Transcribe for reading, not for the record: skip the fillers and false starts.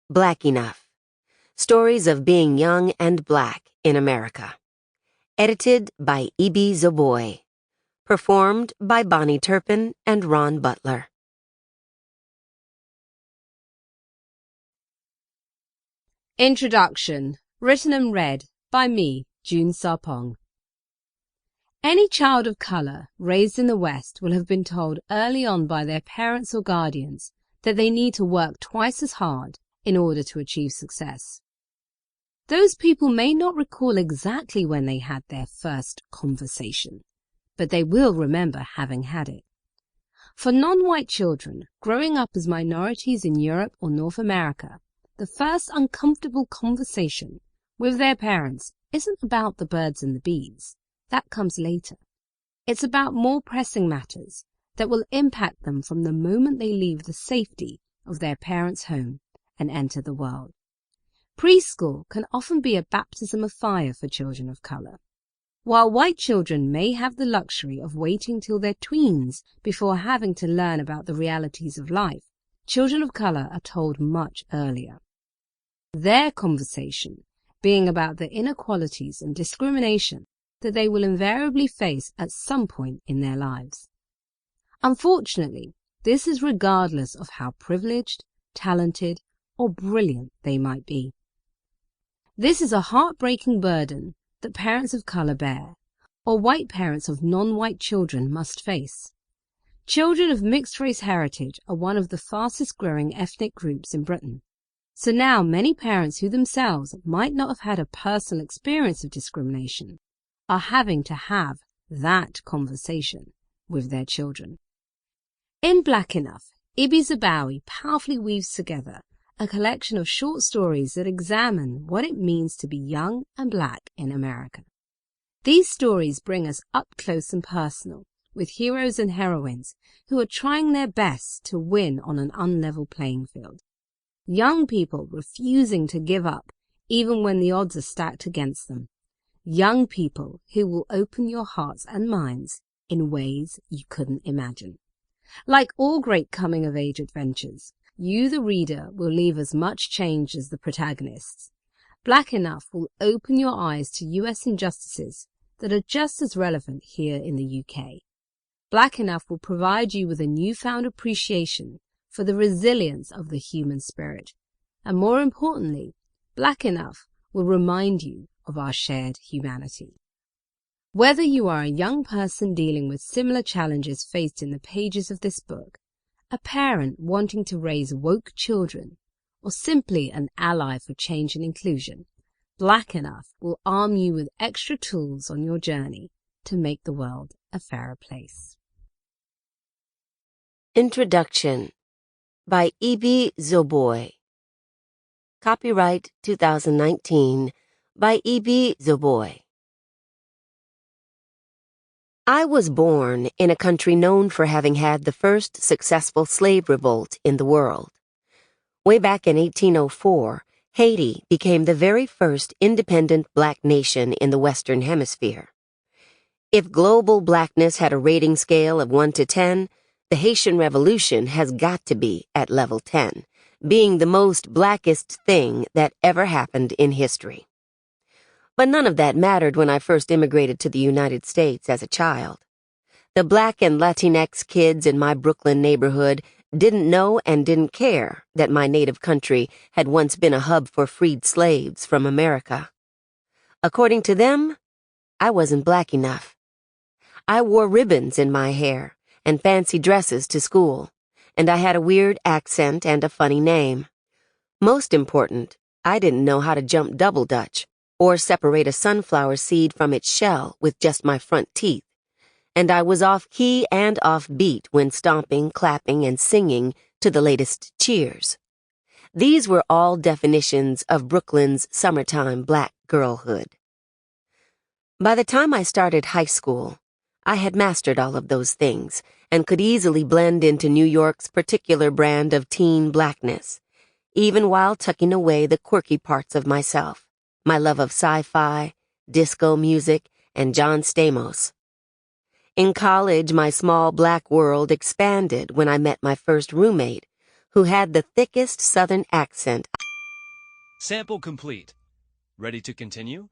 Black Enough. Stories of Being Young and Black in America. Edited by Ibi Zoboi. Performed by Bahni Turpin and Ron Butler. Introduction. Written and read by me, June Sarpong. Any child of color raised in the West will have been told early on by their parents or guardians that they need to work twice as hard in order to achieve success. Those people may not recall exactly when they had their first conversation, but they will remember having had it. For non-white children growing up as minorities in Europe or North America, the first uncomfortable conversation with their parents isn't about the birds and the bees. That comes later. It's about more pressing matters that will impact them from the moment they leave the safety of their parents' home and enter the world. Preschool can often be a baptism of fire for children of color. While white children may have the luxury of waiting till they're tweens before having to learn about the realities of life, children of color are told much earlier. Their conversation being about the inequalities and discrimination that they will invariably face at some point in their lives. Unfortunately, this is regardless of how privileged, talented, or brilliant they might be. This is a heartbreaking burden that parents of color bear, or white parents of non-white children must face. Children of mixed-race heritage are one of the fastest-growing ethnic groups in Britain. So now many parents who themselves might not have had a personal experience of discrimination are having to have that conversation with their children. In Black Enough, Ibi Zoboi powerfully weaves together a collection of short stories that examine what it means to be young and black in America. These stories bring us up close and personal with heroes and heroines who are trying their best to win on an unlevel playing field. Young people refusing to give up even when the odds are stacked against them. Young people who will open your hearts and minds in ways you couldn't imagine. Like all great coming-of-age adventures, you, the reader, will leave as much changed as the protagonists. Black Enough will open your eyes to US injustices that are just as relevant here in the UK. Black Enough will provide you with a newfound appreciation for the resilience of the human spirit. And more importantly, Black Enough will remind you of our shared humanity. Whether you are a young person dealing with similar challenges faced in the pages of this book, a parent wanting to raise woke children, or simply an ally for change and inclusion, Black Enough will arm you with extra tools on your journey to make the world a fairer place. Introduction by Ibi Zoboi. Copyright 2019 by Ibi Zoboi. I was born in a country known for having had the first successful slave revolt in the world. Way back in 1804, Haiti became the very first independent black nation in the Western Hemisphere. If global blackness had a rating scale of 1 to 10, the Haitian Revolution has got to be at level 10, being the most blackest thing that ever happened in history. But none of that mattered when I first immigrated to the United States as a child. The black and Latinx kids in my Brooklyn neighborhood didn't know and didn't care that my native country had once been a hub for freed slaves from America. According to them, I wasn't black enough. I wore ribbons in my hair and fancy dresses to school, and I had a weird accent and a funny name. Most important, I didn't know how to jump double dutch or separate a sunflower seed from its shell with just my front teeth, and I was off-key and off-beat when stomping, clapping, and singing to the latest cheers. These were all definitions of Brooklyn's summertime black girlhood. By the time I started high school, I had mastered all of those things and could easily blend into New York's particular brand of teen blackness, even while tucking away the quirky parts of myself. My love of sci-fi, disco music, and John Stamos. In college, my small black world expanded when I met my first roommate, who had the thickest Southern accent Sample complete. Ready to continue?